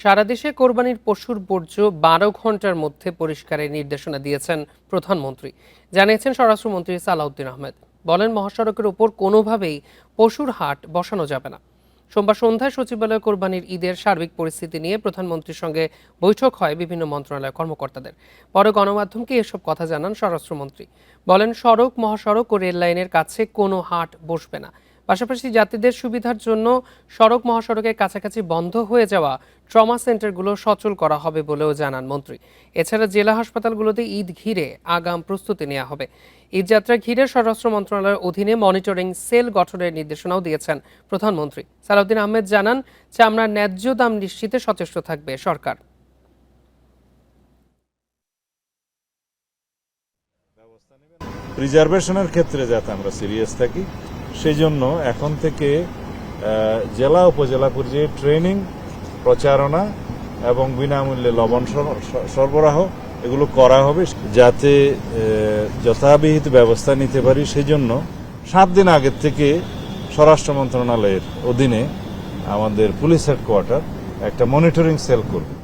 সারা দেশে কোরবানির পশুর বর্জ্য ১২ ঘন্টার মধ্যে পরিষ্কারের নির্দেশনা দিয়েছেন প্রধানমন্ত্রী। জানিয়েছেন স্বরাষ্ট্রমন্ত্রী সালাউদ্দিন আহমেদ। বলেন, মহাসড়কের ওপর কোনোভাবেই পশুর হাট বসানো যাবে না। সোমবার সন্ধ্যায় সচিবালয়ে কোরবানির ঈদের সার্বিক পরিস্থিতি নিয়ে প্রধানমন্ত্রীর সঙ্গে বৈঠক হয় বিভিন্ন মন্ত্রণালয়ের কর্মকর্তাদের। পরে গণমাধ্যমকে এসব কথা জানান স্বরাষ্ট্রমন্ত্রী। বলেন, সড়ক, মহাসড়ক ও রেল লাইনের কাছে কোনো হাট বসবে না। পাশাপাশি যাত্রীদের সুবিধার জন্য সড়ক মহাসড়কের কাছাকাছি বন্ধ হয়ে যাওয়া ট্রমা সেন্টারগুলো সচল করা হবে বলেও জানান মন্ত্রী। এছাড়া জেলা হাসপাতালগুলোতে ঈদ ঘিরে আগাম প্রস্তুতি নেওয়া হবে। ঈদযাত্রা ঘিরে স্বরাষ্ট্র মন্ত্রণালয়ের অধীনে মনিটরিং সেল গঠনের নির্দেশনাও দিয়েছেন প্রধানমন্ত্রী। সালাউদ্দিন আহমেদ জানান, চামড়ার ন্যায্য দাম নিশ্চিতে সচেষ্ট থাকবে সরকার। রিজার্ভেশনের ক্ষেত্রে যাতে আমরা সিরিয়াস থাকি, সেই জন্য এখন থেকে জেলা উপজেলা পর্যায়ে ট্রেনিং, প্রচারণা এবং বিনামূল্যে লবণ সরবরাহ এগুলো করা হবে, যাতে যথাবিহিত ব্যবস্থা নিতে পারি। সেই জন্য 7 দিন আগের থেকে স্বরাষ্ট্র মন্ত্রণালয়ের অধীনে আমাদের পুলিশ হেডকোয়ার্টার একটা মনিটরিং সেল করবে।